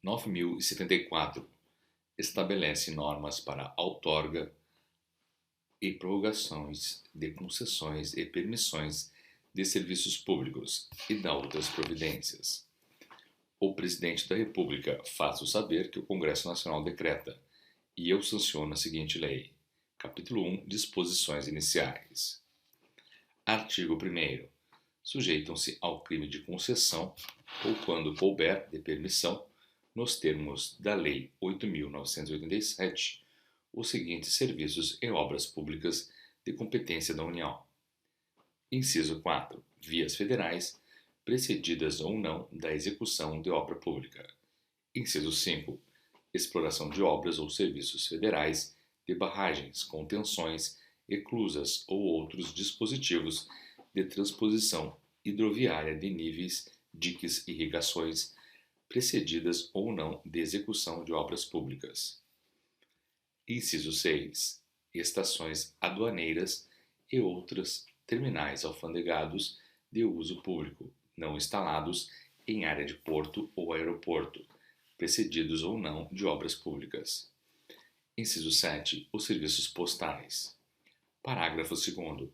9074 estabelece normas para outorga e prorrogações de concessões e permissões de serviços públicos e dá outras providências. O Presidente da República faz-o saber que o Congresso Nacional decreta, e eu sanciono a seguinte lei. Capítulo 1. Disposições iniciais. Artigo 1º. Sujeitam-se ao crime de concessão, ou quando couber, de permissão, nos termos da Lei 8.987, os seguintes serviços e obras públicas de competência da União. Inciso 4. Vias federais, precedidas ou não da execução de obra pública. Inciso 5. Exploração de obras ou serviços federais de barragens, contenções, eclusas ou outros dispositivos de transposição hidroviária de níveis, diques e irrigações, precedidas ou não de execução de obras públicas. Inciso 6. Estações aduaneiras e outras terminais alfandegados de uso público, não instalados em área de porto ou aeroporto, precedidos ou não de obras públicas. Inciso 7. Os serviços postais. Parágrafo 2º.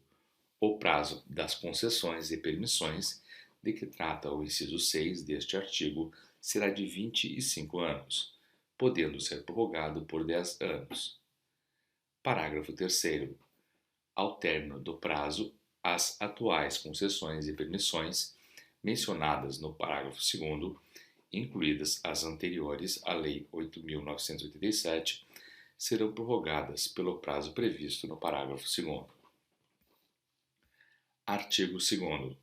O prazo das concessões e permissões de que trata o inciso 6 deste artigo será de 25 anos, podendo ser prorrogado por 10 anos. Parágrafo 3º. Ao término do prazo, as atuais concessões e permissões mencionadas no parágrafo 2º, incluídas as anteriores à Lei 8.987, serão prorrogadas pelo prazo previsto no parágrafo 2º. Artigo 2º.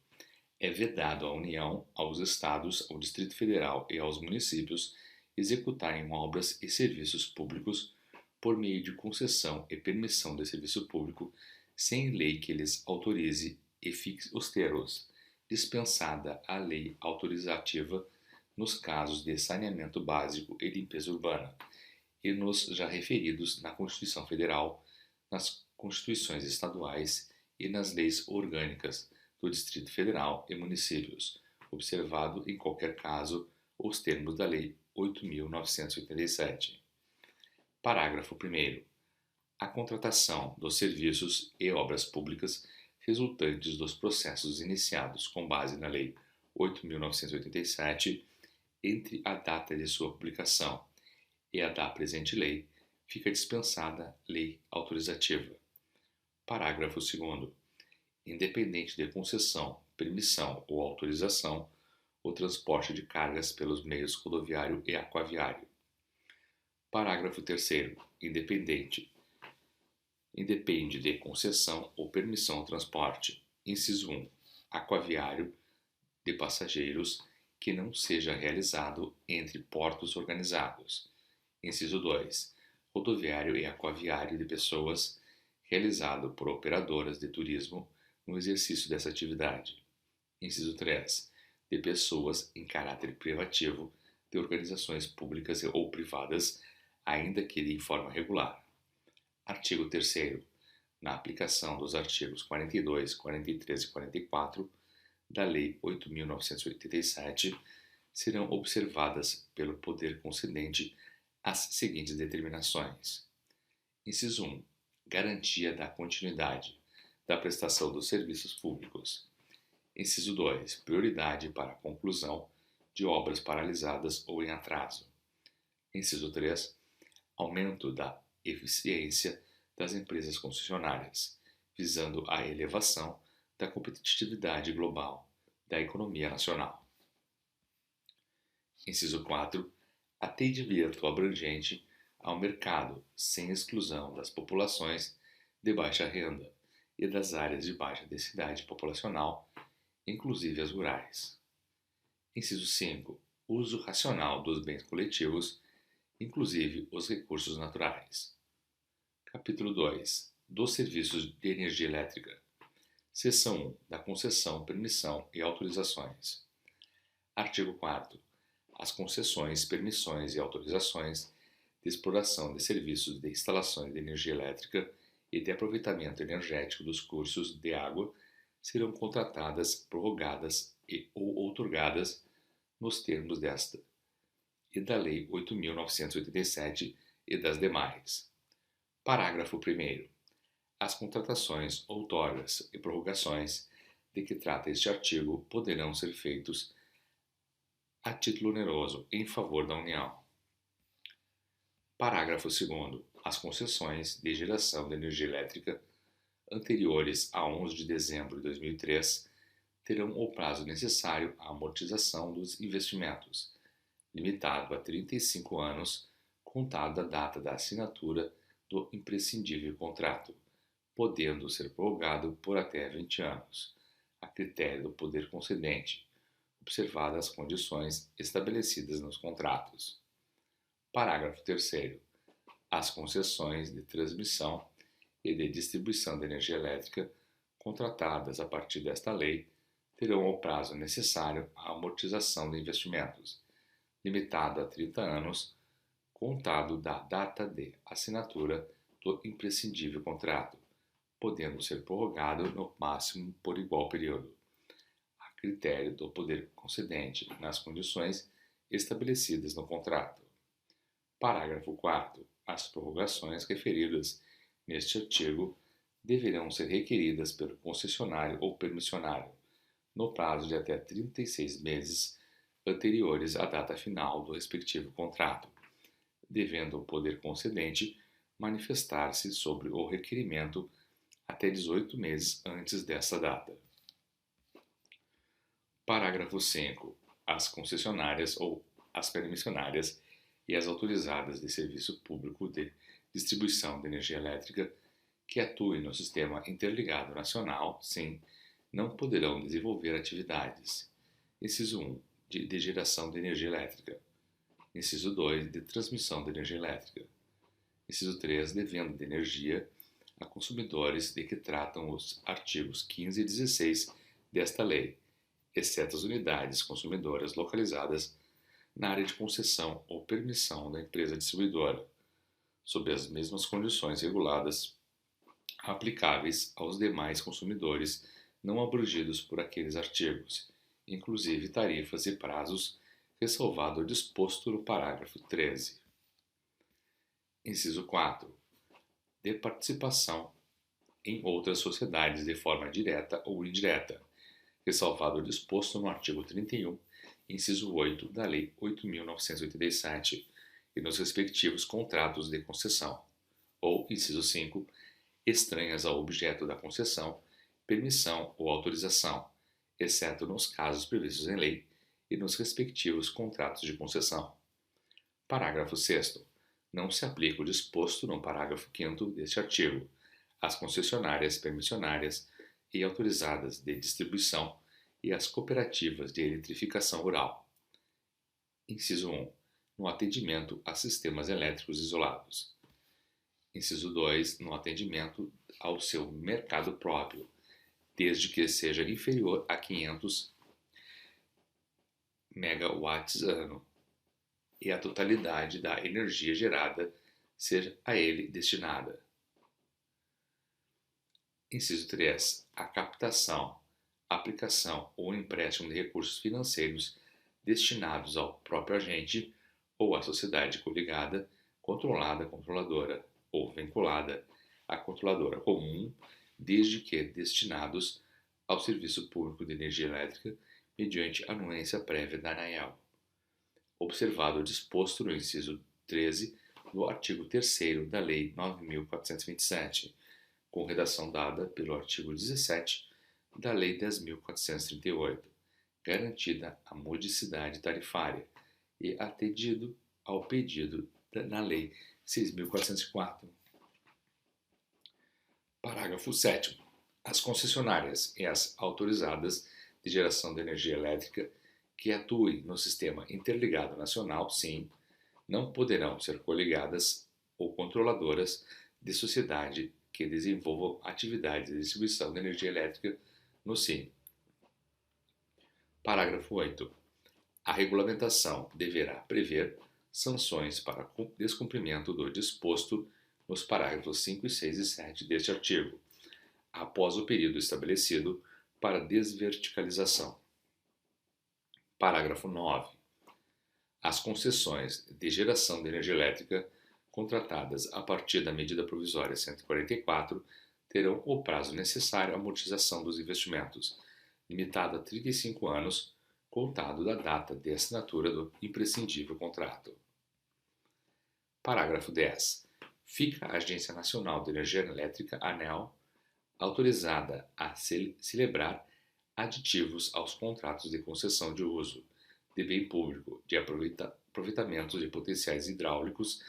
É vedado à União, aos Estados, ao Distrito Federal e aos municípios executarem obras e serviços públicos por meio de concessão e permissão de serviço público sem lei que lhes autorize e fixe os termos, dispensada a lei autorizativa nos casos de saneamento básico e limpeza urbana, e nos já referidos na Constituição Federal, nas Constituições estaduais e nas leis orgânicas do Distrito Federal e municípios, observado em qualquer caso os termos da Lei 8.987. Parágrafo 1º. A contratação dos serviços e obras públicas resultantes dos processos iniciados com base na Lei 8.987, entre a data de sua publicação e a da presente lei, fica dispensada lei autorizativa. Parágrafo 2º. Independente de concessão, permissão ou autorização, o transporte de cargas pelos meios rodoviário e aquaviário. Parágrafo 3º. Independe de concessão ou permissão ao transporte. Inciso 1. Aquaviário de passageiros que não seja realizado entre portos organizados. Inciso 2. Rodoviário e aquaviário de pessoas realizado por operadoras de turismo no exercício dessa atividade. Inciso 3. De pessoas em caráter privativo de organizações públicas ou privadas, ainda que de forma regular. Artigo 3º. Na aplicação dos artigos 42, 43 e 44 da Lei 8.987, serão observadas pelo poder concedente as seguintes determinações. Inciso 1. Garantia da continuidade da prestação dos serviços públicos. Inciso 2. Prioridade para a conclusão de obras paralisadas ou em atraso. Inciso 3. Aumento da eficiência das empresas concessionárias, visando a elevação da competitividade global da economia nacional. Inciso 4. Atendimento abrangente ao mercado, sem exclusão das populações de baixa renda e das áreas de baixa densidade populacional, inclusive as rurais. Inciso 5. Uso racional dos bens coletivos, inclusive os recursos naturais. Capítulo 2. Dos serviços de energia elétrica. Seção 1. Da concessão, permissão e autorizações. Artigo 4º. As concessões, permissões e autorizações de exploração de serviços de instalações de energia elétrica e de aproveitamento energético dos cursos de água serão contratadas, prorrogadas e ou outorgadas nos termos desta e da Lei 8.987 e das demais. Parágrafo 1º. As contratações, outorgas e prorrogações de que trata este artigo poderão ser feitos a título oneroso em favor da União. Parágrafo 2º. As concessões de geração de energia elétrica anteriores a 11 de dezembro de 2003 terão o prazo necessário à amortização dos investimentos, limitado a 35 anos, contado da data da assinatura do imprescindível contrato, podendo ser prorrogado por até 20 anos, a critério do poder concedente, observadas as condições estabelecidas nos contratos. Parágrafo 3º. As concessões de transmissão e de distribuição de energia elétrica contratadas a partir desta lei terão o prazo necessário à amortização de investimentos, limitado a 30 anos, contado da data de assinatura do imprescindível contrato, podendo ser prorrogado no máximo por igual período, a critério do poder concedente, nas condições estabelecidas no contrato. Parágrafo 4º. As prorrogações referidas neste artigo deverão ser requeridas pelo concessionário ou permissionário, no prazo de até 36 meses anteriores à data final do respectivo contrato, devendo o poder concedente manifestar-se sobre o requerimento até 18 meses antes dessa data. Parágrafo 5. As concessionárias ou as permissionárias e as autorizadas de serviço público de distribuição de energia elétrica que atuem no Sistema Interligado Nacional, SIM, não poderão desenvolver atividades. Inciso 1. De geração de energia elétrica. Inciso 2. De transmissão de energia elétrica. Inciso 3. De venda de energia a consumidores de que tratam os artigos 15 e 16 desta lei, exceto as unidades consumidoras localizadas na área de concessão ou permissão da empresa distribuidora, sob as mesmas condições reguladas aplicáveis aos demais consumidores não abrangidos por aqueles artigos, inclusive tarifas e prazos, ressalvado o disposto no parágrafo 13. Inciso 4. De participação em outras sociedades de forma direta ou indireta, ressalvado o disposto no artigo 31, inciso 8 da Lei 8.987 e nos respectivos contratos de concessão, ou, inciso 5, estranhas ao objeto da concessão, permissão ou autorização, exceto nos casos previstos em lei e nos respectivos contratos de concessão. Parágrafo 6º. Não se aplica o disposto no parágrafo 5º deste artigo às concessionárias, permissionárias e autorizadas de distribuição e às cooperativas de eletrificação rural. Inciso 1. No atendimento a sistemas elétricos isolados. Inciso 2. No atendimento ao seu mercado próprio, desde que seja inferior a 500 megawatts ano e a totalidade da energia gerada seja a ele destinada. Inciso 3. A captação, aplicação ou empréstimo de recursos financeiros destinados ao próprio agente ou à sociedade coligada, controlada, controladora ou vinculada à controladora comum, desde que destinados ao Serviço Público de Energia Elétrica mediante anuência prévia da ANEEL, observado o disposto no inciso 13 do artigo 3º da Lei 9.427, com redação dada pelo artigo 17 da Lei 10.438, garantida a modicidade tarifária e atendido ao pedido na Lei 6.404. Parágrafo 7º. As concessionárias e as autorizadas de geração de energia elétrica que atuem no Sistema Interligado Nacional, SIM, não poderão ser coligadas ou controladoras de sociedade que desenvolvam atividades de distribuição de energia elétrica no SIM. Parágrafo 8º. A regulamentação deverá prever sanções para descumprimento do disposto nos parágrafos 5, 6 e 7 deste artigo, após o período estabelecido para desverticalização. Parágrafo 9. As concessões de geração de energia elétrica contratadas a partir da medida provisória 144 terão o prazo necessário à amortização dos investimentos, limitado a 35 anos, contado da data de assinatura do imprescindível contrato. Parágrafo 10. Fica a Agência Nacional de Energia Elétrica, ANEEL, autorizada a celebrar aditivos aos contratos de concessão de uso de bem público de aproveitamento de potenciais hidráulicos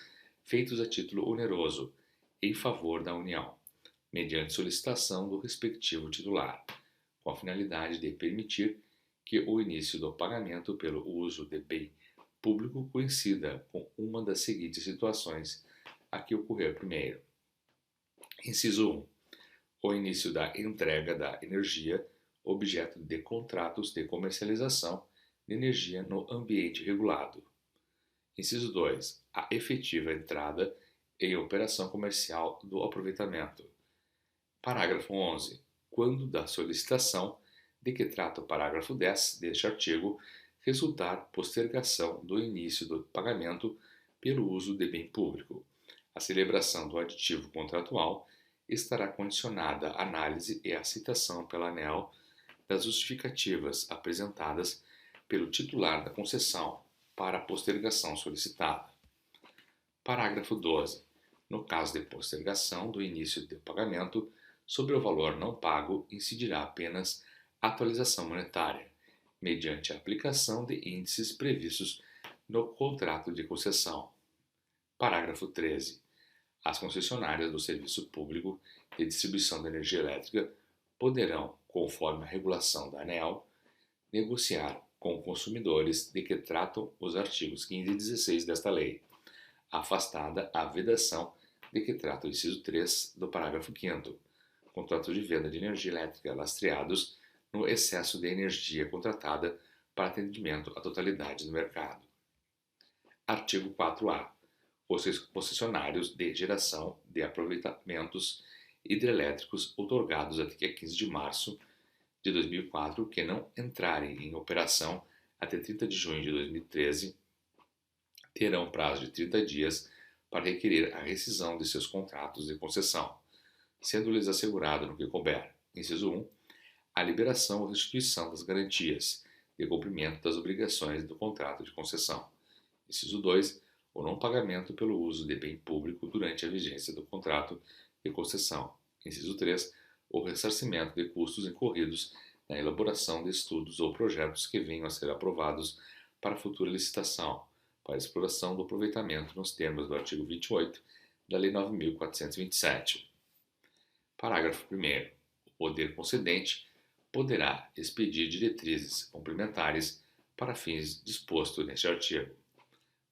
feitos a título oneroso em favor da União, mediante solicitação do respectivo titular, com a finalidade de permitir que o início do pagamento pelo uso de bem público coincida com uma das seguintes situações a que ocorrer primeiro. Inciso 1. O início da entrega da energia objeto de contratos de comercialização de energia no ambiente regulado. Inciso 2. A efetiva entrada em operação comercial do aproveitamento. Parágrafo 11. Quando da solicitação de que trata o parágrafo 10 deste artigo resultar postergação do início do pagamento pelo uso de bem público, a celebração do aditivo contratual estará condicionada à análise e aceitação pela ANEEL das justificativas apresentadas pelo titular da concessão para a postergação solicitada. Parágrafo 12. No caso de postergação do início do pagamento, sobre o valor não pago incidirá apenas a atualização monetária, mediante a aplicação de índices previstos no contrato de concessão. Parágrafo 13. As concessionárias do serviço público de distribuição de energia elétrica poderão, conforme a regulação da ANEEL, negociar com consumidores de que tratam os artigos 15 e 16 desta lei, afastada a vedação de que trata o inciso 3 do parágrafo 5º, contratos de venda de energia elétrica lastreados no excesso de energia contratada para atendimento à totalidade do mercado. Artigo 4A. Os concessionários de geração de aproveitamentos hidrelétricos outorgados até 15 de março de 2004 que não entrarem em operação até 30 de junho de 2013 terão prazo de 30 dias para requerer a rescisão de seus contratos de concessão, sendo-lhes assegurado no que couber. Inciso 1. A liberação ou restituição das garantias de cumprimento das obrigações do contrato de concessão. Inciso 2. O não pagamento pelo uso de bem público durante a vigência do contrato de concessão. Inciso 3. O ressarcimento de custos incorridos na elaboração de estudos ou projetos que venham a ser aprovados para futura licitação, para a exploração do aproveitamento nos termos do artigo 28 da Lei 9.427. Parágrafo 1º. O poder concedente poderá expedir diretrizes complementares para fins disposto neste artigo.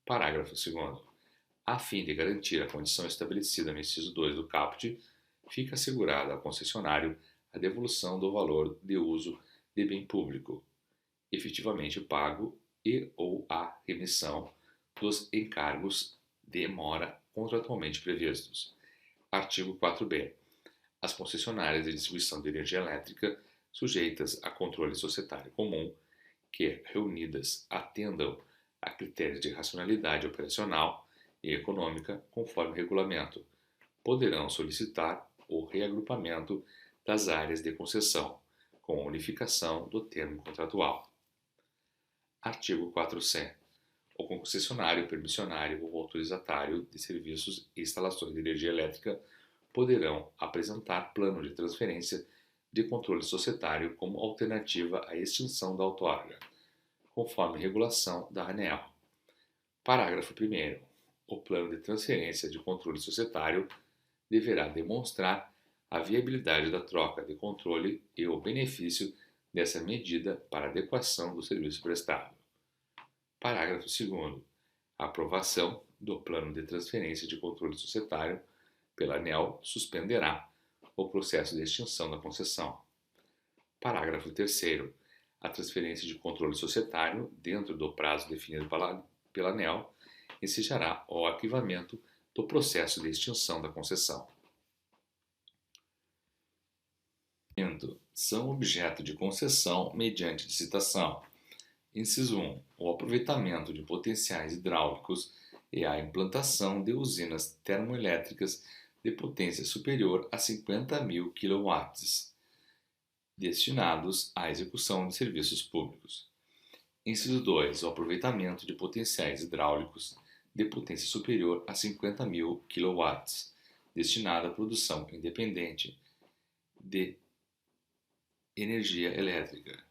Parágrafo 2º. A fim de garantir a condição estabelecida no inciso 2 do caput, fica assegurada ao concessionário a devolução do valor de uso de bem público, efetivamente pago e ou a remissão dos encargos de mora contratualmente previstos. Artigo 4b. As concessionárias de distribuição de energia elétrica sujeitas a controle societário comum, que, reunidas, atendam a critérios de racionalidade operacional e econômica conforme o regulamento, poderão solicitar o reagrupamento das áreas de concessão, com a unificação do termo contratual. Artigo 4c. O concessionário, permissionário ou autorizatário de serviços e instalações de energia elétrica poderão apresentar plano de transferência de controle societário como alternativa à extinção da outorga, conforme regulação da ANEEL. Parágrafo 1º. O plano de transferência de controle societário deverá demonstrar a viabilidade da troca de controle e o benefício dessa medida para a adequação do serviço prestado. Parágrafo 2º. A aprovação do plano de transferência de controle societário pela ANEEL suspenderá o processo de extinção da concessão. Parágrafo 3º. A transferência de controle societário, dentro do prazo definido pela ANEEL, exigiria o arquivamento do processo de extinção da concessão. São objeto de concessão mediante licitação. Inciso 1. O aproveitamento de potenciais hidráulicos e a implantação de usinas termoelétricas de potência superior a 50.000 kW, destinados à execução de serviços públicos. Inciso 2. O aproveitamento de potenciais hidráulicos de potência superior a 50.000 kW, destinado à produção independente de energia elétrica.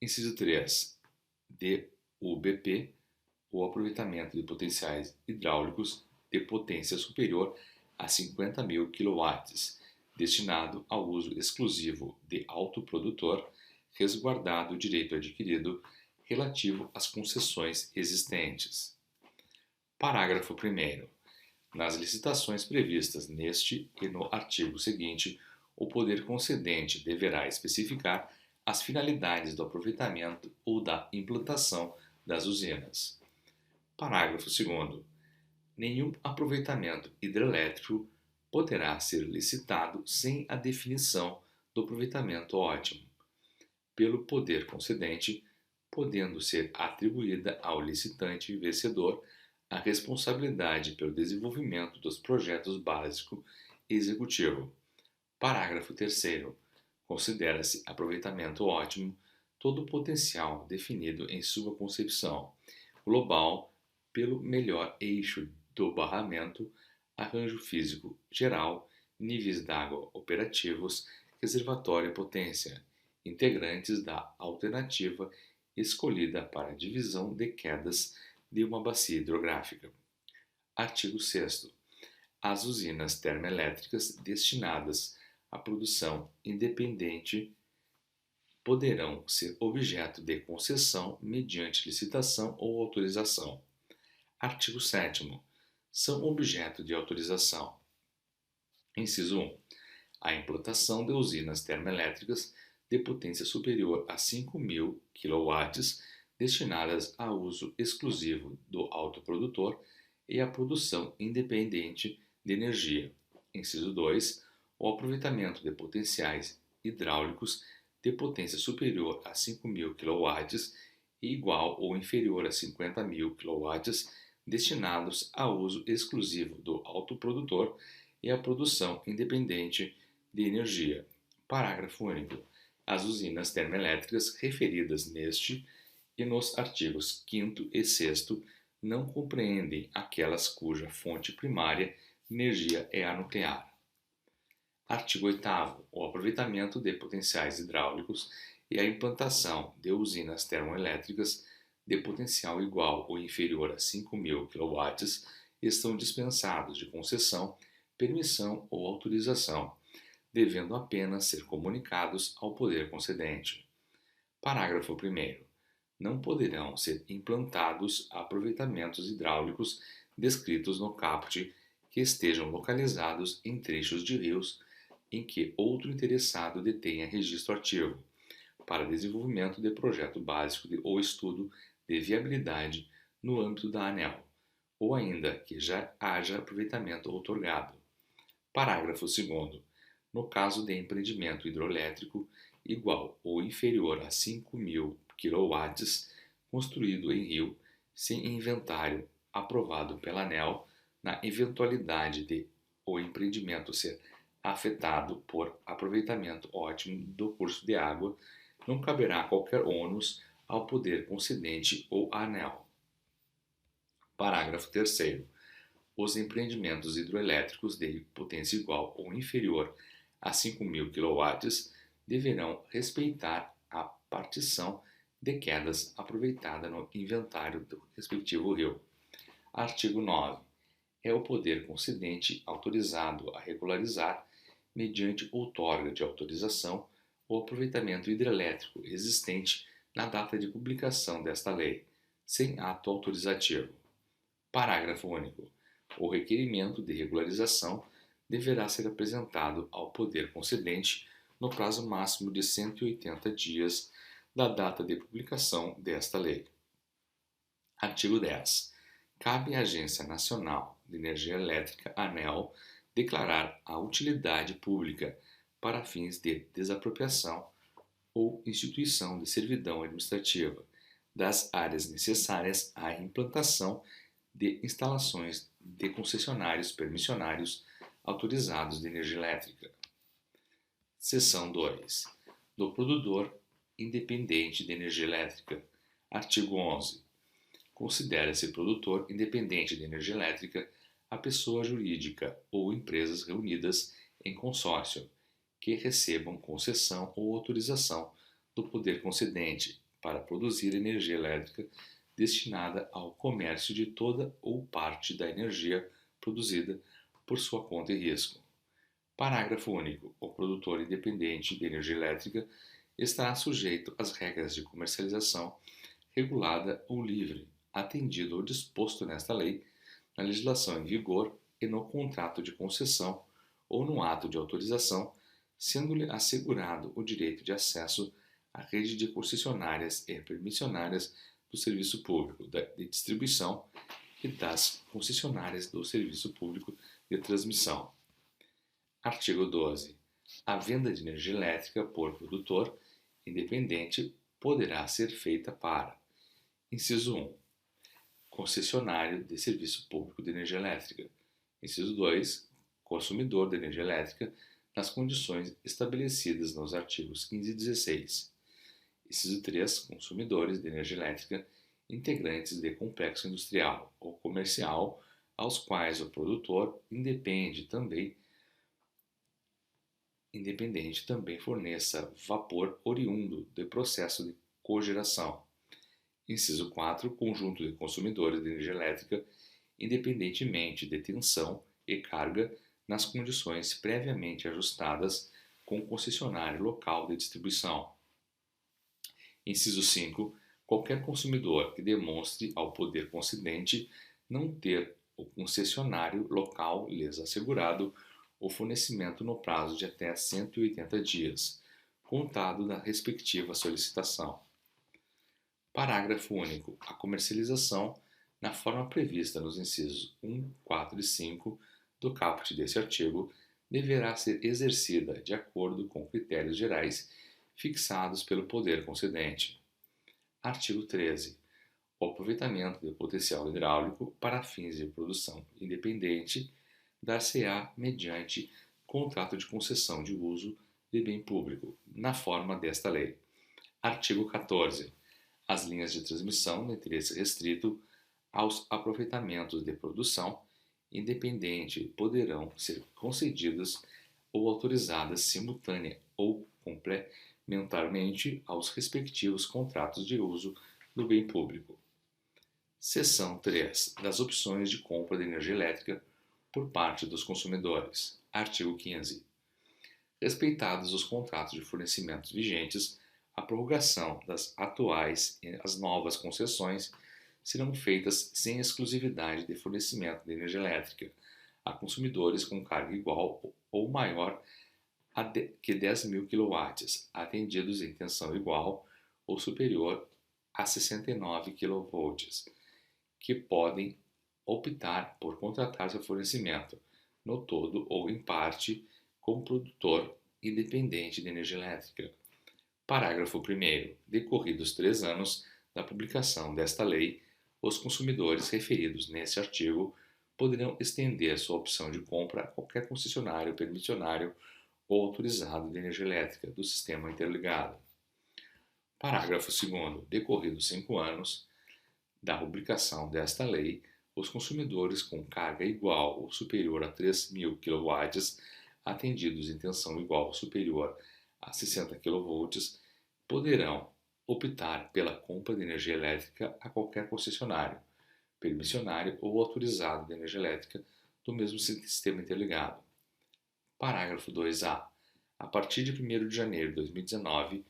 Inciso 3. DUBP, o aproveitamento de potenciais hidráulicos de potência superior a 50.000 kW, destinado ao uso exclusivo de autoprodutor, resguardado o direito adquirido relativo às concessões existentes. Parágrafo 1º. Nas licitações previstas neste e no artigo seguinte, o poder concedente deverá especificar as finalidades do aproveitamento ou da implantação das usinas. Parágrafo 2º. Nenhum aproveitamento hidrelétrico poderá ser licitado sem a definição do aproveitamento ótimo pelo poder concedente, podendo ser atribuída ao licitante vencedor a responsabilidade pelo desenvolvimento dos projetos básico e executivo. Parágrafo 3º. Considera-se aproveitamento ótimo todo o potencial definido em sua concepção global pelo melhor eixo do barramento, arranjo físico geral, níveis d'água operativos, reservatório e potência, integrantes da alternativa escolhida para a divisão de quedas de uma bacia hidrográfica. Artigo 6º. As usinas termoelétricas destinadas à produção independente poderão ser objeto de concessão mediante licitação ou autorização. Artigo 7º. São objeto de autorização. Inciso 1. A implantação de usinas termoelétricas de potência superior a 5.000 kW, destinadas a uso exclusivo do autoprodutor e à produção independente de energia. Inciso 2. O aproveitamento de potenciais hidráulicos de potência superior a 5.000 kW e igual ou inferior a 50.000 kW, destinados a uso exclusivo do autoprodutor e à produção independente de energia. Parágrafo único. As usinas termoelétricas referidas neste e nos artigos 5º e 6º não compreendem aquelas cuja fonte primária de energia é a nuclear. Artigo 8º. O aproveitamento de potenciais hidráulicos e a implantação de usinas termoelétricas de potencial igual ou inferior a 5.000 kW estão dispensados de concessão, permissão ou autorização, devendo apenas ser comunicados ao poder concedente. Parágrafo 1º. Não poderão ser implantados aproveitamentos hidráulicos descritos no caput que estejam localizados em trechos de rios em que outro interessado detenha registro ativo, para desenvolvimento de projeto básico ou estudo de viabilidade no âmbito da ANEEL, ou ainda que já haja aproveitamento outorgado. Parágrafo 2º. No caso de empreendimento hidroelétrico igual ou inferior a 5.000 kW, construído em rio, sem inventário aprovado pela ANEEL, na eventualidade de o empreendimento ser afetado por aproveitamento ótimo do curso de água, não caberá qualquer ônus ao poder concedente ou à ANEEL. Parágrafo 3º. Os empreendimentos hidroelétricos de potência igual ou inferior a 5.000 kW deverão respeitar a partição de quedas aproveitada no inventário do respectivo rio. Artigo 9. É o poder concedente autorizado a regularizar, mediante outorga de autorização, o aproveitamento hidrelétrico existente na data de publicação desta lei, sem ato autorizativo. Parágrafo único. O requerimento de regularização deverá ser apresentado ao poder concedente no prazo máximo de 180 dias da data de publicação desta lei. Artigo 10. Cabe à Agência Nacional de Energia Elétrica, ANEEL, declarar a utilidade pública para fins de desapropriação ou instituição de servidão administrativa das áreas necessárias à implantação de instalações de concessionários permissionários autorizados de energia elétrica. Seção 2. Do produtor independente de energia elétrica. Artigo 11. Considera-se produtor independente de energia elétrica a pessoa jurídica ou empresas reunidas em consórcio que recebam concessão ou autorização do poder concedente para produzir energia elétrica destinada ao comércio de toda ou parte da energia produzida por sua conta e risco. Parágrafo único. O produtor independente de energia elétrica estará sujeito às regras de comercialização regulada ou livre, atendido ao disposto nesta lei, na legislação em vigor e no contrato de concessão ou no ato de autorização, sendo-lhe assegurado o direito de acesso à rede de concessionárias e permissionárias do serviço público de distribuição e das concessionárias do serviço público de transmissão. Artigo 12. A venda de energia elétrica por produtor independente poderá ser feita para: inciso 1. Concessionário de serviço público de energia elétrica. Inciso 2. Consumidor de energia elétrica nas condições estabelecidas nos artigos 15 e 16. Inciso 3. Consumidores de energia elétrica integrantes de complexo industrial ou comercial aos quais o produtor independente também forneça vapor oriundo do processo de cogeração. Inciso 4. Conjunto de consumidores de energia elétrica, independentemente de tensão e carga, nas condições previamente ajustadas com o concessionário local de distribuição. Inciso 5. Qualquer consumidor que demonstre ao poder concedente não ter o concessionário local lhes assegurado o fornecimento no prazo de até 180 dias, contado da respectiva solicitação. Parágrafo único. A comercialização, na forma prevista nos incisos 1, 4 e 5 do caput deste artigo, deverá ser exercida de acordo com critérios gerais fixados pelo poder concedente. Artigo 13. O aproveitamento do potencial hidráulico para fins de produção independente dar-se-á mediante contrato de concessão de uso de bem público, na forma desta lei. Artigo 14. As linhas de transmissão de interesse restrito aos aproveitamentos de produção independente poderão ser concedidas ou autorizadas simultânea ou complementarmente aos respectivos contratos de uso do bem público. Seção 3. Das opções de compra de energia elétrica por parte dos consumidores. Artigo 15. Respeitados os contratos de fornecimento vigentes, a prorrogação das atuais e as novas concessões serão feitas sem exclusividade de fornecimento de energia elétrica a consumidores com carga igual ou maior que 10.000 kW, atendidos em tensão igual ou superior a 69 kV, que podem optar por contratar seu fornecimento, no todo ou em parte, com produtor independente de energia elétrica. Parágrafo 1º. Decorridos 3 anos da publicação desta lei, os consumidores referidos neste artigo poderão estender sua opção de compra a qualquer concessionário permissionário ou autorizado de energia elétrica do sistema interligado. Parágrafo 2º. Decorridos 5 anos da publicação desta lei, os consumidores com carga igual ou superior a 3.000 kW, atendidos em tensão igual ou superior a 60 kV, poderão optar pela compra de energia elétrica a qualquer concessionário, permissionário ou autorizado de energia elétrica do mesmo sistema interligado. Parágrafo 2a. A partir de 1º de janeiro de 2019,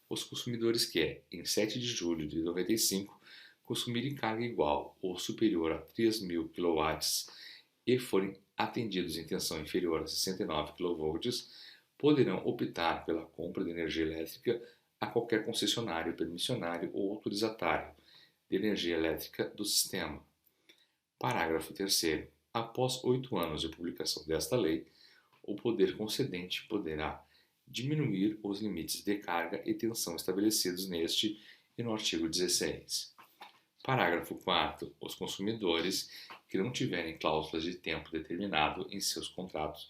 os consumidores que, em 7 de julho de 95, consumirem carga igual ou superior a 3.000 kW e forem atendidos em tensão inferior a 69 kV, poderão optar pela compra de energia elétrica a qualquer concessionário permissionário ou autorizatário de energia elétrica do sistema. Parágrafo 3º. Após 8 anos de publicação desta lei, o poder concedente poderá diminuir os limites de carga e tensão estabelecidos neste e no artigo 16. Parágrafo 4º. Os consumidores que não tiverem cláusulas de tempo determinado em seus contratos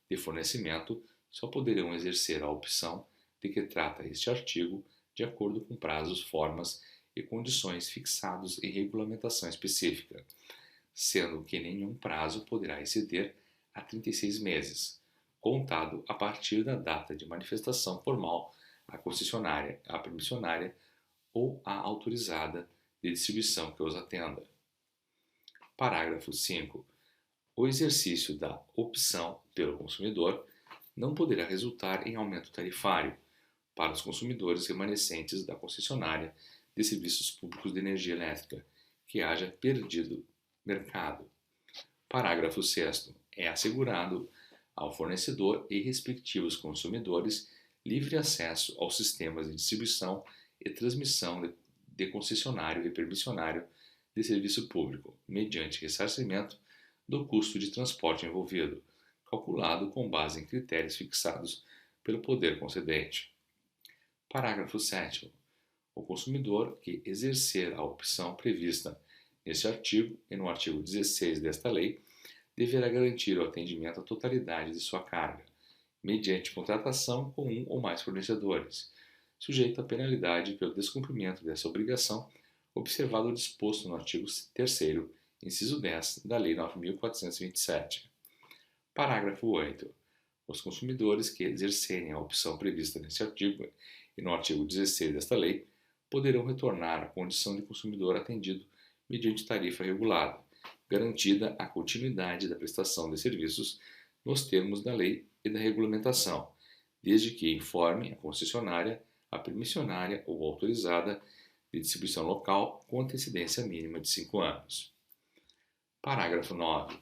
de fornecimento só poderão exercer a opção de que trata este artigo de acordo com prazos, formas e condições fixados em regulamentação específica, sendo que nenhum prazo poderá exceder a 36 meses, contado a partir da data de manifestação formal à concessionária, à permissionária ou à autorizada de distribuição que os atenda. Parágrafo 5. O exercício da opção pelo consumidor não poderá resultar em aumento tarifário para os consumidores remanescentes da concessionária de serviços públicos de energia elétrica que haja perdido mercado. Parágrafo 6º. É assegurado ao fornecedor e respectivos consumidores livre acesso aos sistemas de distribuição e transmissão de concessionário e permissionário de serviço público, mediante ressarcimento do custo de transporte envolvido, calculado com base em critérios fixados pelo poder concedente. Parágrafo 7º. O consumidor que exercer a opção prevista neste artigo e no artigo 16 desta lei deverá garantir o atendimento à totalidade de sua carga, mediante contratação com um ou mais fornecedores, sujeito a penalidade pelo descumprimento dessa obrigação, observado o disposto no artigo 3º, inciso 10 da Lei 9.427. Parágrafo 8º. Os consumidores que exercerem a opção prevista neste artigo e no artigo 16 desta lei poderão retornar à condição de consumidor atendido mediante tarifa regulada, garantida a continuidade da prestação de serviços nos termos da lei e da regulamentação, desde que informe a concessionária, a permissionária ou autorizada de distribuição local com antecedência mínima de 5 anos. Parágrafo 9.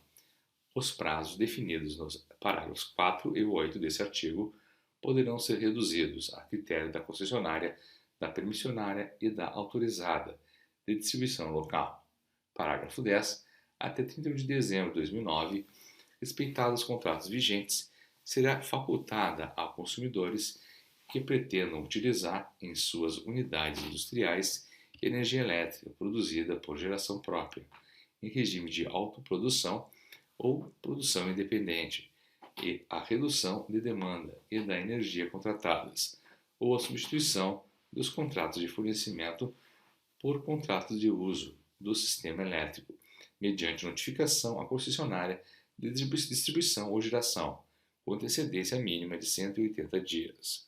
Os prazos definidos nos parágrafos 4 e 8 desse artigo poderão ser reduzidos a critério da concessionária, da permissionária e da autorizada de distribuição local. Parágrafo 10. Até 31 de dezembro de 2009, respeitados os contratos vigentes, será facultada a consumidores que pretendam utilizar em suas unidades industriais energia elétrica produzida por geração própria, em regime de autoprodução ou produção independente, e a redução de demanda e da energia contratadas, ou a substituição dos contratos de fornecimento por contratos de uso do sistema elétrico, mediante notificação à concessionária de distribuição ou geração, com antecedência mínima de 180 dias.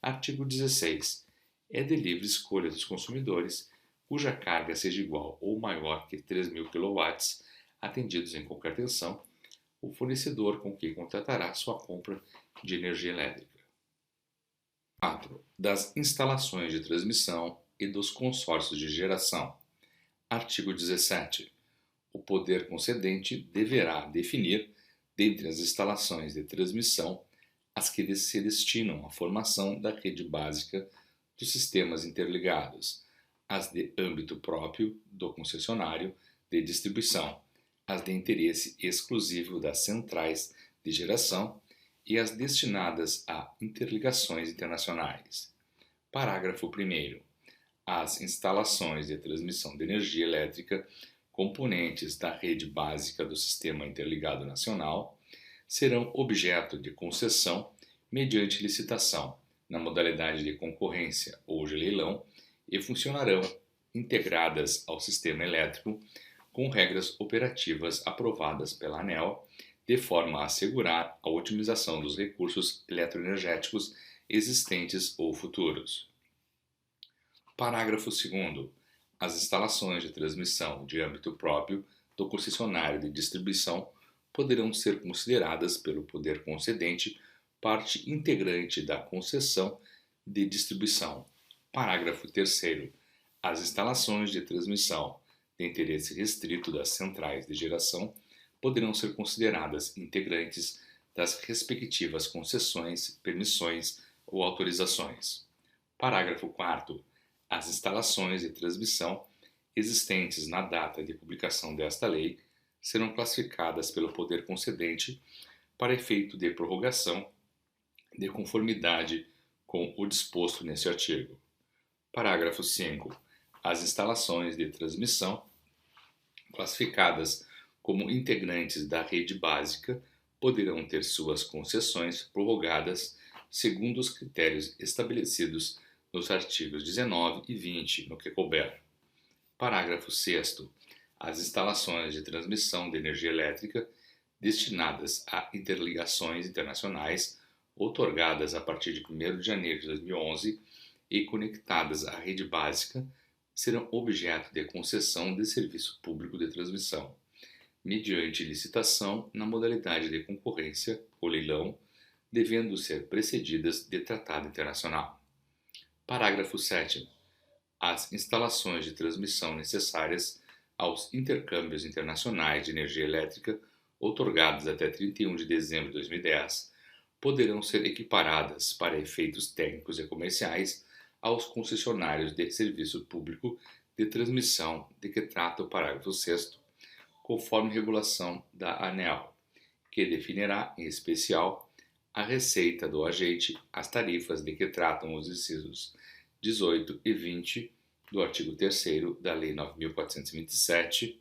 Artigo 16. É de livre escolha dos consumidores, cuja carga seja igual ou maior que 3.000 kW, atendidos em qualquer tensão, o fornecedor com que contratará sua compra de energia elétrica. 4. Das instalações de transmissão e dos consórcios de geração. Artigo 17. O poder concedente deverá definir, dentre as instalações de transmissão, as que se destinam à formação da rede básica dos sistemas interligados, as de âmbito próprio do concessionário de distribuição, as de interesse exclusivo das centrais de geração e as destinadas a interligações internacionais. Parágrafo 1º. As instalações de transmissão de energia elétrica, componentes da rede básica do Sistema Interligado Nacional, serão objeto de concessão mediante licitação, na modalidade de concorrência ou de leilão, e funcionarão integradas ao sistema elétrico com regras operativas aprovadas pela ANEEL, de forma a assegurar a otimização dos recursos eletroenergéticos existentes ou futuros. Parágrafo 2º. As instalações de transmissão de âmbito próprio do concessionário de distribuição poderão ser consideradas pelo poder concedente parte integrante da concessão de distribuição. Parágrafo 3º. As instalações de transmissão de interesse restrito das centrais de geração poderão ser consideradas integrantes das respectivas concessões, permissões ou autorizações. Parágrafo 4º. As instalações de transmissão existentes na data de publicação desta lei serão classificadas pelo poder concedente para efeito de prorrogação de conformidade com o disposto neste artigo. Parágrafo 5. As instalações de transmissão classificadas como integrantes da rede básica poderão ter suas concessões prorrogadas segundo os critérios estabelecidos nos artigos 19 e 20, no que couber. Parágrafo 6º. As instalações de transmissão de energia elétrica destinadas a interligações internacionais outorgadas a partir de 1º de janeiro de 2011 e conectadas à rede básica serão objeto de concessão de serviço público de transmissão, mediante licitação na modalidade de concorrência ou leilão, devendo ser precedidas de tratado internacional. Parágrafo 7º. As instalações de transmissão necessárias aos intercâmbios internacionais de energia elétrica outorgados até 31 de dezembro de 2010 poderão ser equiparadas para efeitos técnicos e comerciais aos concessionários de serviço público de transmissão de que trata o parágrafo 6º, conforme regulação da ANEEL, que definirá, em especial, a receita do agente, as tarifas de que tratam os incisos 18 e 20 do artigo 3º da Lei 9.427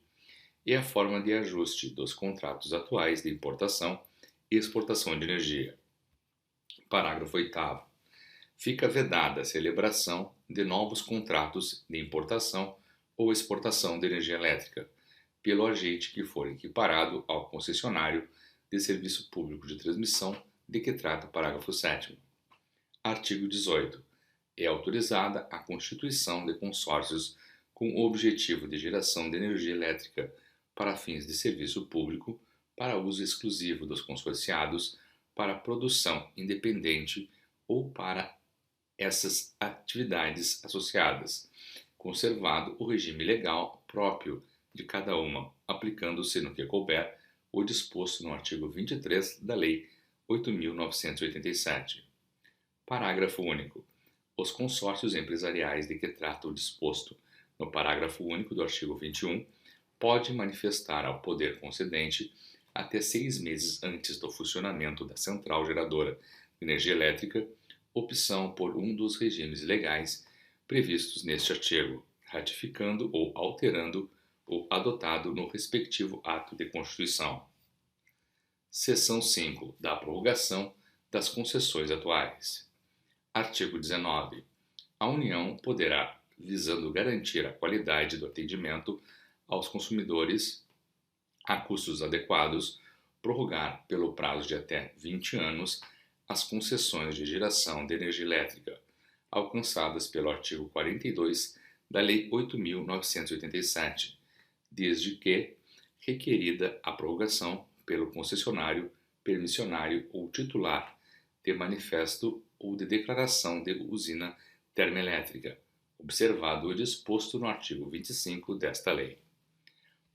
e a forma de ajuste dos contratos atuais de importação e exportação de energia. Parágrafo 8º. Fica vedada a celebração de novos contratos de importação ou exportação de energia elétrica pelo agente que for equiparado ao concessionário de serviço público de transmissão de que trata o parágrafo 7º. Artigo 18. É autorizada a constituição de consórcios com o objetivo de geração de energia elétrica para fins de serviço público para uso exclusivo dos consorciados para produção independente ou para essas atividades associadas, conservado o regime legal próprio de cada uma, aplicando-se no que couber o disposto no artigo 23 da Lei 8.987. Parágrafo único. Os consórcios empresariais de que trata o disposto no parágrafo único do artigo 21 podem manifestar ao poder concedente até 6 meses antes do funcionamento da central geradora de energia elétrica opção por um dos regimes legais previstos neste artigo, ratificando ou alterando o adotado no respectivo ato de Constituição. Seção 5. Da prorrogação das concessões atuais. Artigo 19. A União poderá, visando garantir a qualidade do atendimento aos consumidores a custos adequados, prorrogar pelo prazo de até 20 anos as concessões de geração de energia elétrica, alcançadas pelo artigo 42 da Lei 8.987, desde que requerida a prorrogação pelo concessionário, permissionário ou titular de manifesto ou de declaração de usina termoelétrica, observado o disposto no artigo 25 desta lei.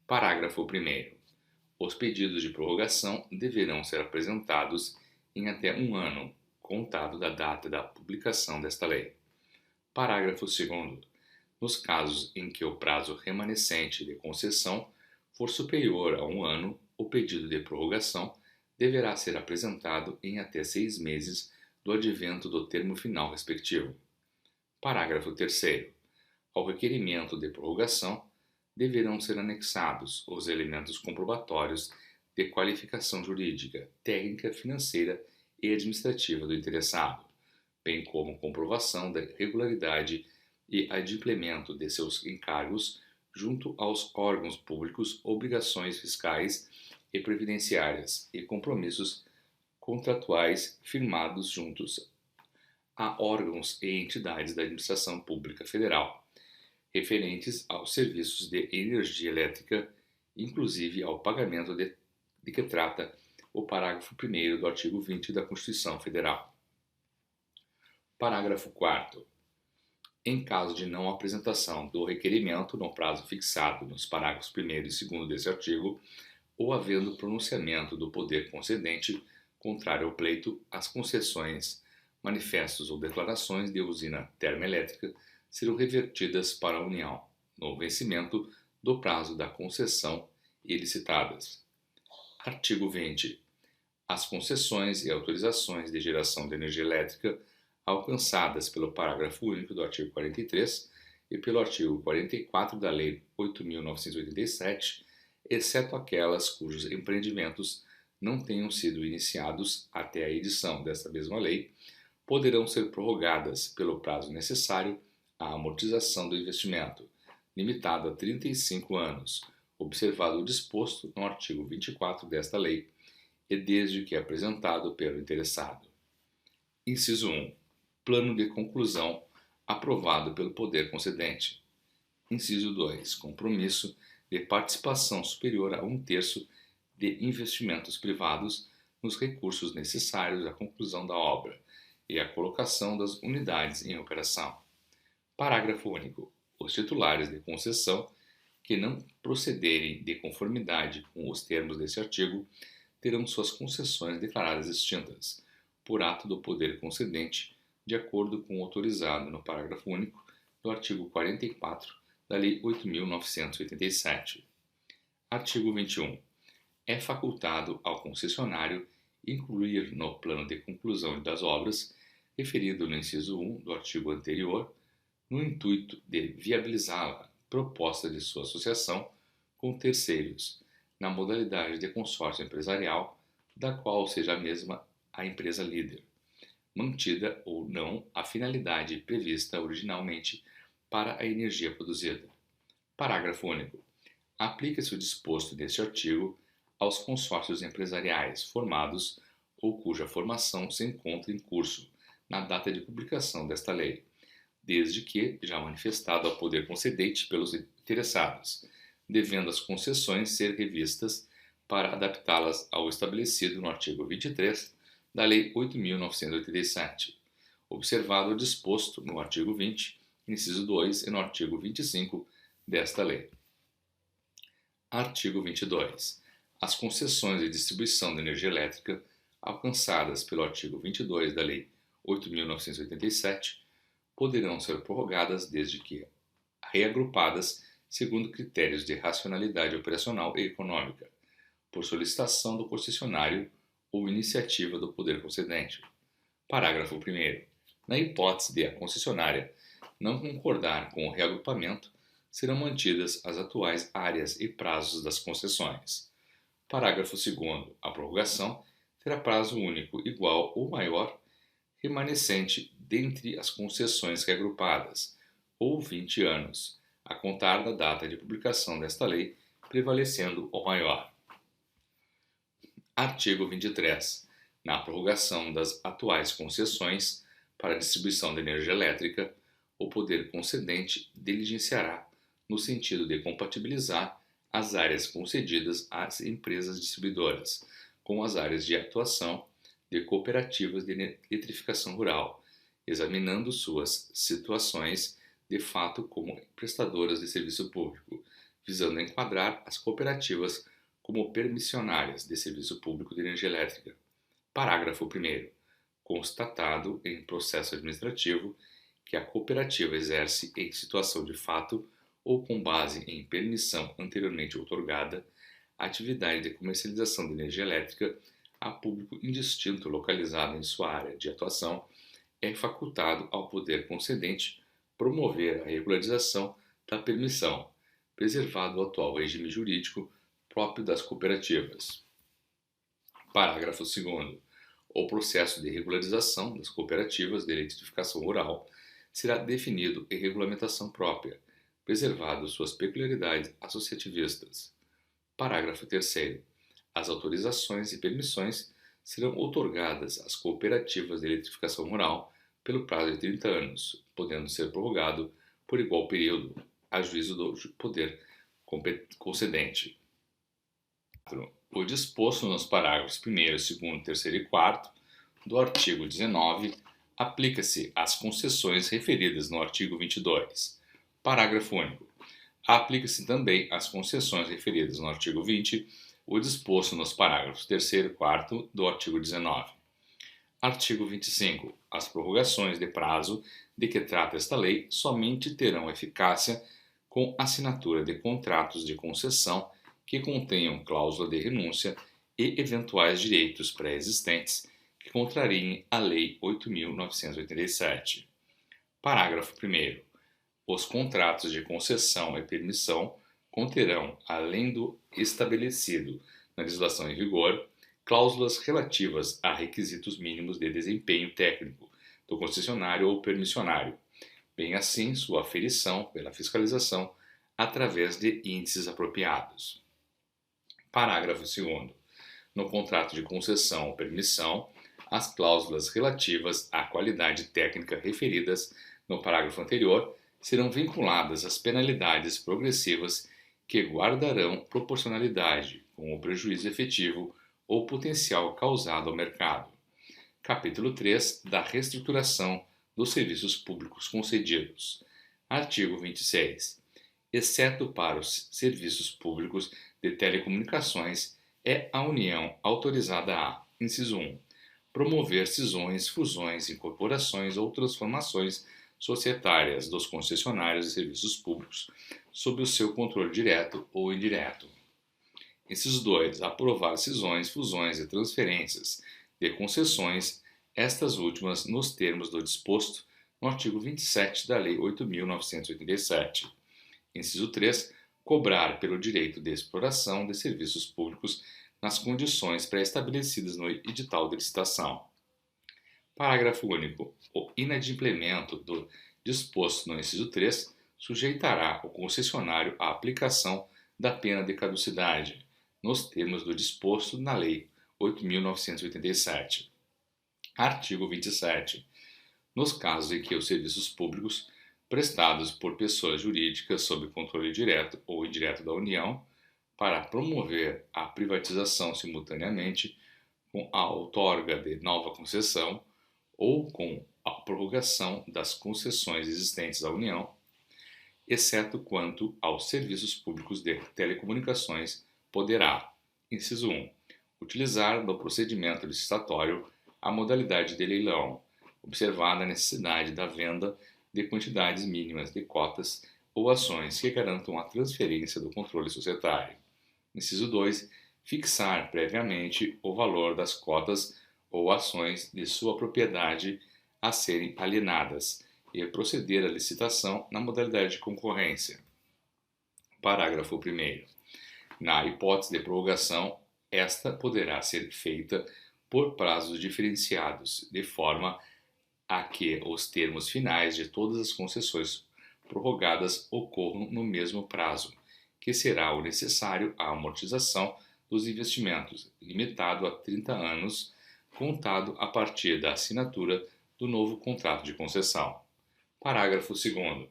Parágrafo 1º. Os pedidos de prorrogação deverão ser apresentados em até 1 ano, contado da data da publicação desta lei. Parágrafo 2º. Nos casos em que o prazo remanescente de concessão for superior a 1 ano, o pedido de prorrogação deverá ser apresentado em até 6 meses do advento do termo final respectivo. Parágrafo 3º. Ao requerimento de prorrogação, deverão ser anexados os elementos comprobatórios de qualificação jurídica, técnica, financeira e administrativa do interessado, bem como comprovação da regularidade e adimplemento de seus encargos junto aos órgãos públicos, obrigações fiscais e previdenciárias e compromissos contratuais firmados juntos a órgãos e entidades da administração pública federal, referentes aos serviços de energia elétrica, inclusive ao pagamento de que trata o parágrafo 1º do artigo 20 da Constituição Federal. Parágrafo 4º. Em caso de não apresentação do requerimento no prazo fixado nos parágrafos 1º e 2º desse artigo, ou havendo pronunciamento do poder concedente contrário ao pleito, as concessões, manifestos ou declarações de usina termoelétrica serão revertidas para a União, no vencimento do prazo da concessão e licitadas. Artigo 20. As concessões e autorizações de geração de energia elétrica alcançadas pelo parágrafo único do artigo 43 e pelo artigo 44 da Lei 8.987, exceto aquelas cujos empreendimentos não tenham sido iniciados até a edição desta mesma lei, poderão ser prorrogadas pelo prazo necessário à amortização do investimento, limitado a 35 anos, observado o disposto no artigo 24 desta lei, e desde que apresentado pelo interessado. Inciso 1. Plano de conclusão aprovado pelo poder concedente. Inciso 2. Compromisso de participação superior a 1/3 de investimentos privados nos recursos necessários à conclusão da obra e à colocação das unidades em operação. Parágrafo único. Os titulares de concessão que não procederem de conformidade com os termos deste artigo terão suas concessões declaradas extintas, por ato do poder concedente, de acordo com o autorizado no parágrafo único do artigo 44 da Lei 8.987. Artigo 21. É facultado ao concessionário incluir no plano de conclusão das obras, referido no inciso 1 do artigo anterior, no intuito de viabilizá-la, proposta de sua associação com terceiros, na modalidade de consórcio empresarial, da qual seja a mesma a empresa líder, mantida ou não a finalidade prevista originalmente para a energia produzida. Parágrafo único. Aplica-se o disposto neste artigo aos consórcios empresariais formados ou cuja formação se encontra em curso na data de publicação desta lei, desde que já manifestado ao poder concedente pelos interessados, devendo as concessões ser revistas para adaptá-las ao estabelecido no artigo 23 da Lei 8.987, observado o disposto no artigo 20, inciso 2 e no artigo 25 desta lei. Artigo 22. As concessões de distribuição de energia elétrica alcançadas pelo artigo 22 da Lei 8.987 poderão ser prorrogadas desde que reagrupadas segundo critérios de racionalidade operacional e econômica, por solicitação do concessionário ou iniciativa do poder concedente. Parágrafo 1º. Na hipótese de a concessionária não concordar com o reagrupamento, serão mantidas as atuais áreas e prazos das concessões. Parágrafo 2º. A prorrogação terá prazo único igual ou maior remanescente dentre as concessões reagrupadas, ou 20 anos, a contar da data de publicação desta lei, prevalecendo o maior. Artigo 23. Na prorrogação das atuais concessões para a distribuição de energia elétrica, o poder concedente diligenciará no sentido de compatibilizar as áreas concedidas às empresas distribuidoras com as áreas de atuação de cooperativas de eletrificação rural, examinando suas situações de fato como prestadoras de serviço público, visando enquadrar as cooperativas como permissionárias de serviço público de energia elétrica. Parágrafo 1º. Constatado em processo administrativo que a cooperativa exerce em situação de fato ou com base em permissão anteriormente outorgada atividade de comercialização de energia elétrica a público indistinto localizado em sua área de atuação, é facultado ao poder concedente promover a regularização da permissão, preservado o atual regime jurídico próprio das cooperativas. Parágrafo 2º. O processo de regularização das cooperativas de eletrificação rural será definido em regulamentação própria, preservado suas peculiaridades associativistas. Parágrafo 3º. As autorizações e permissões serão outorgadas às cooperativas de eletrificação rural pelo prazo de 30 anos, podendo ser prorrogado por igual período, a juízo do poder concedente. O disposto nos parágrafos 1º, 2º, 3º e 4º do artigo 19 aplica-se às concessões referidas no artigo 22. Parágrafo único. Aplica-se também às concessões referidas no artigo 20 o disposto nos parágrafos 3º e 4º do artigo 19. Artigo 25. As prorrogações de prazo de que trata esta lei somente terão eficácia com assinatura de contratos de concessão que contenham cláusula de renúncia e eventuais direitos pré-existentes que contrariem a Lei 8.987. Parágrafo 1º. Os contratos de concessão e permissão conterão, além do estabelecido na legislação em vigor, cláusulas relativas a requisitos mínimos de desempenho técnico do concessionário ou permissionário, bem assim sua aferição pela fiscalização através de índices apropriados. Parágrafo 2º. No contrato de concessão ou permissão, as cláusulas relativas à qualidade técnica referidas no parágrafo anterior serão vinculadas às penalidades progressivas que guardarão proporcionalidade com o prejuízo efetivo ou potencial causado ao mercado. Capítulo 3 da reestruturação dos serviços públicos concedidos. Artigo 26. Exceto para os serviços públicos de telecomunicações, é a União autorizada a, inciso 1, promover cisões, fusões, incorporações ou transformações societárias dos concessionários de serviços públicos sob o seu controle direto ou indireto. Inciso 2. Aprovar cisões, fusões e transferências de concessões, estas últimas nos termos do disposto no artigo 27 da Lei 8.987. Inciso 3. Cobrar pelo direito de exploração de serviços públicos nas condições pré-estabelecidas no edital de licitação. Parágrafo único. O inadimplemento do disposto no inciso 3 sujeitará o concessionário à aplicação da pena de caducidade, nos termos do disposto na Lei 8.987. Artigo 27. Nos casos em que os serviços públicos prestados por pessoas jurídicas sob controle direto ou indireto da União, para promover a privatização simultaneamente com a outorga de nova concessão ou com a prorrogação das concessões existentes à União, exceto quanto aos serviços públicos de telecomunicações, poderá, inciso 1, utilizar no procedimento licitatório a modalidade de leilão, observada a necessidade da venda de quantidades mínimas de cotas ou ações que garantam a transferência do controle societário. Inciso 2. Fixar previamente o valor das cotas ou ações de sua propriedade a serem alienadas e proceder à licitação na modalidade de concorrência. Parágrafo 1º. Na hipótese de prorrogação, esta poderá ser feita por prazos diferenciados, de forma a que os termos finais de todas as concessões prorrogadas ocorram no mesmo prazo, que será o necessário à amortização dos investimentos, limitado a 30 anos, contado a partir da assinatura do novo contrato de concessão. Parágrafo 2º.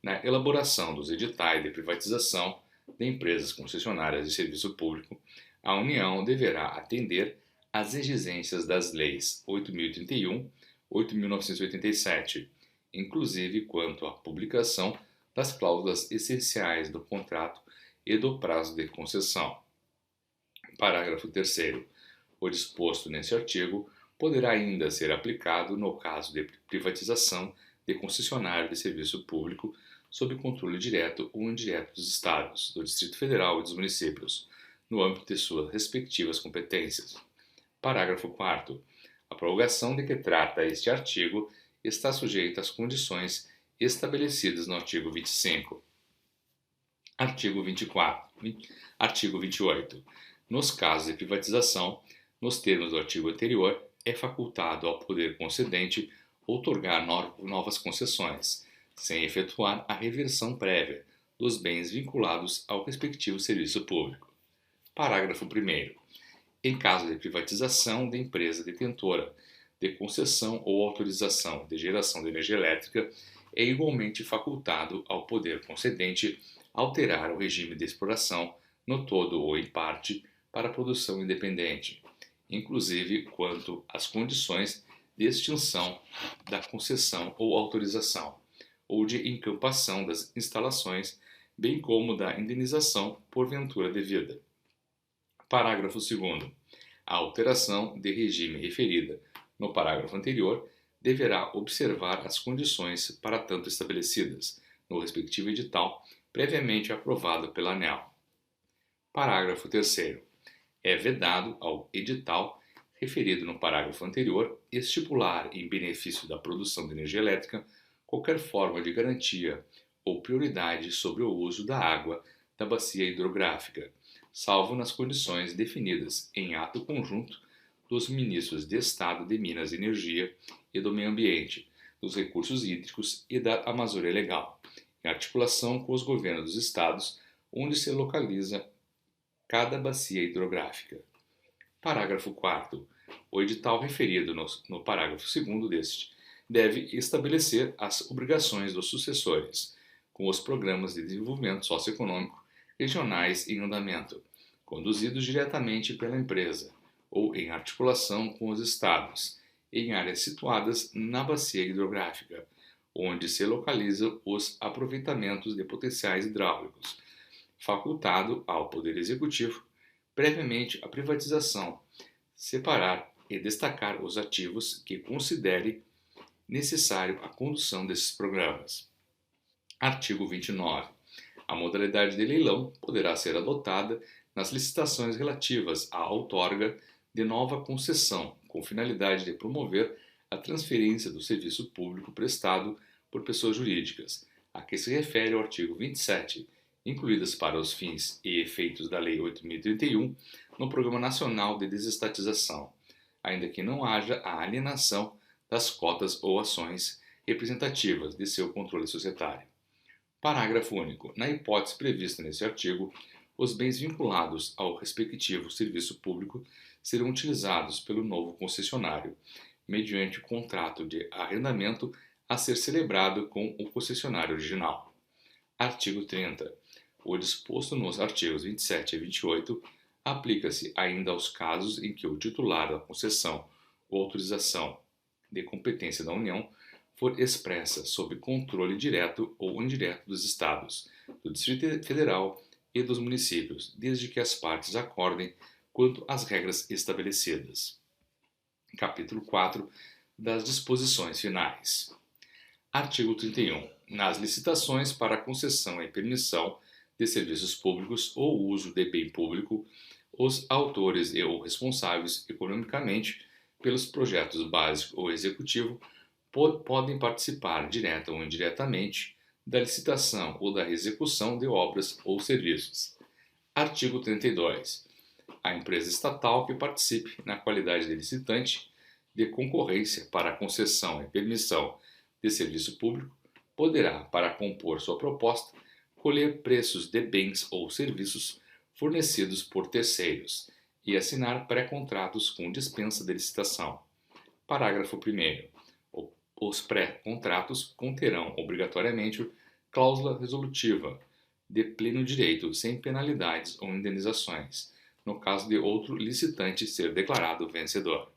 Na elaboração dos editais de privatização de empresas concessionárias de serviço público, a União deverá atender às exigências das leis 8.031 8.987, inclusive quanto à publicação das cláusulas essenciais do contrato e do prazo de concessão. Parágrafo 3º. O disposto neste artigo poderá ainda ser aplicado no caso de privatização de concessionário de serviço público sob controle direto ou indireto dos Estados, do Distrito Federal e dos municípios, no âmbito de suas respectivas competências. Parágrafo 4º. A prorrogação de que trata este artigo está sujeita às condições estabelecidas no artigo 25. Artigo 24. Artigo 28. Nos casos de privatização, nos termos do artigo anterior, é facultado ao poder concedente outorgar novas concessões, sem efetuar a reversão prévia dos bens vinculados ao respectivo serviço público. Parágrafo 1º. Em caso de privatização de empresa detentora de concessão ou autorização de geração de energia elétrica, é igualmente facultado ao poder concedente alterar o regime de exploração no todo ou em parte para a produção independente, inclusive quanto às condições de extinção da concessão ou autorização, ou de encampação das instalações, bem como da indenização por ventura devida. Parágrafo 2º. A alteração de regime referida no parágrafo anterior deverá observar as condições para tanto estabelecidas no respectivo edital previamente aprovado pela ANEEL. Parágrafo 3º. É vedado ao edital referido no parágrafo anterior estipular em benefício da produção de energia elétrica qualquer forma de garantia ou prioridade sobre o uso da água da bacia hidrográfica, salvo nas condições definidas em ato conjunto dos ministros de Estado de Minas e Energia e do Meio Ambiente, dos Recursos Hídricos e da Amazônia Legal, em articulação com os governos dos estados onde se localiza cada bacia hidrográfica. Parágrafo 4º. O edital referido no parágrafo 2º deste deve estabelecer as obrigações dos sucessores, com os programas de desenvolvimento socioeconômico regionais em andamento, conduzidos diretamente pela empresa ou em articulação com os estados, em áreas situadas na bacia hidrográfica, onde se localizam os aproveitamentos de potenciais hidráulicos, facultado ao Poder Executivo, previamente a privatização, separar e destacar os ativos que considere necessário à condução desses programas. Artigo 29. A modalidade de leilão poderá ser adotada nas licitações relativas à outorga de nova concessão, com finalidade de promover a transferência do serviço público prestado por pessoas jurídicas, a que se refere o artigo 27, incluídas para os fins e efeitos da Lei 8.031 no Programa Nacional de Desestatização, ainda que não haja a alienação das cotas ou ações representativas de seu controle societário. Parágrafo único. Na hipótese prevista nesse artigo, os bens vinculados ao respectivo serviço público serão utilizados pelo novo concessionário, mediante o contrato de arrendamento a ser celebrado com o concessionário original. Artigo 30. O disposto nos artigos 27 e 28 aplica-se ainda aos casos em que o titular da concessão ou autorização de competência da União for expressa sob controle direto ou indireto dos Estados, do Distrito Federal e dos municípios, desde que as partes acordem quanto às regras estabelecidas. Capítulo 4 das disposições finais. Artigo 31. Nas licitações para concessão e permissão de serviços públicos ou uso de bem público, os autores e ou responsáveis economicamente pelos projetos básico ou executivo podem participar direta ou indiretamente da licitação ou da execução de obras ou serviços. Artigo 32. A empresa estatal que participe na qualidade de licitante de concorrência para a concessão e permissão de serviço público poderá, para compor sua proposta, colher preços de bens ou serviços fornecidos por terceiros e assinar pré-contratos com dispensa de licitação. Parágrafo 1º. Os pré-contratos conterão obrigatoriamente cláusula resolutiva de pleno direito, sem penalidades ou indenizações, no caso de outro licitante ser declarado vencedor.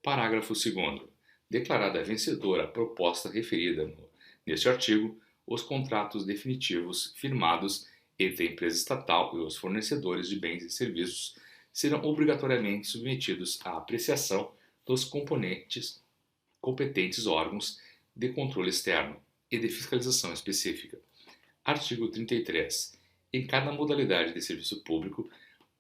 Parágrafo 2º. Declarada vencedora a proposta referida neste artigo, os contratos definitivos firmados entre a empresa estatal e os fornecedores de bens e serviços serão obrigatoriamente submetidos à apreciação dos competentes órgãos de controle externo e de fiscalização específica. Artigo 33. Em cada modalidade de serviço público,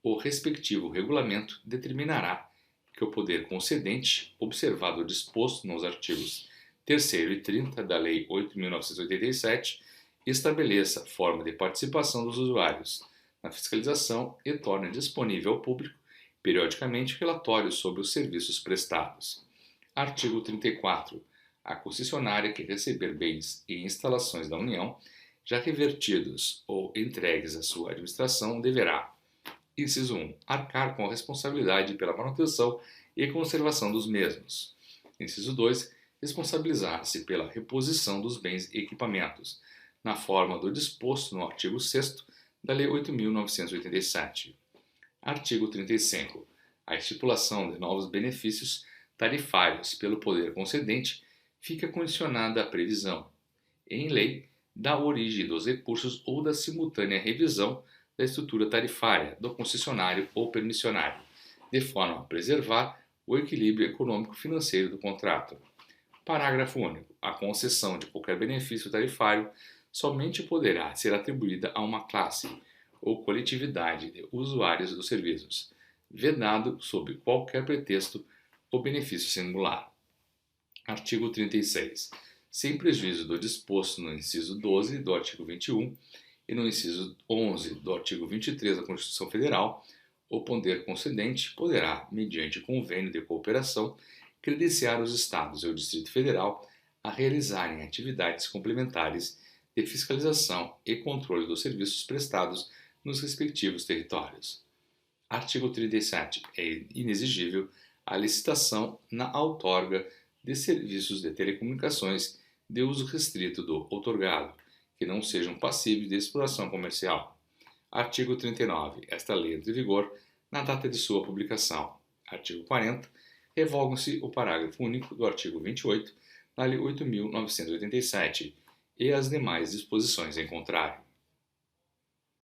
o respectivo regulamento determinará que o poder concedente, observado o disposto nos artigos 3º e 30 da Lei 8.987, estabeleça forma de participação dos usuários na fiscalização e torne disponível ao público, periodicamente, relatórios sobre os serviços prestados. Artigo 34. A concessionária que receber bens e instalações da União, já revertidos ou entregues à sua administração, deverá: inciso 1. Arcar com a responsabilidade pela manutenção e conservação dos mesmos. Inciso 2. Responsabilizar-se pela reposição dos bens e equipamentos, na forma do disposto no artigo 6º da Lei 8.987. Artigo 35. A estipulação de novos benefícios tarifários pelo poder concedente fica condicionada à previsão, em lei, da origem dos recursos ou da simultânea revisão da estrutura tarifária do concessionário ou permissionário, de forma a preservar o equilíbrio econômico-financeiro do contrato. Parágrafo único. A concessão de qualquer benefício tarifário somente poderá ser atribuída a uma classe ou coletividade de usuários dos serviços, vedado sob qualquer pretexto ou benefício singular. Artigo 36. Sem prejuízo do disposto no inciso 12 do artigo 21 e no inciso 11 do artigo 23 da Constituição Federal, o poder concedente poderá, mediante convênio de cooperação, credenciar os Estados e o Distrito Federal a realizarem atividades complementares de fiscalização e controle dos serviços prestados nos respectivos territórios. Artigo 37. É inexigível a licitação na outorga de serviços de telecomunicações de uso restrito do outorgado, que não sejam passíveis de exploração comercial. Artigo 39. Esta lei entra em vigor na data de sua publicação. Artigo 40. Revogam-se o parágrafo único do artigo 28 da Lei 8.987 e as demais disposições em contrário.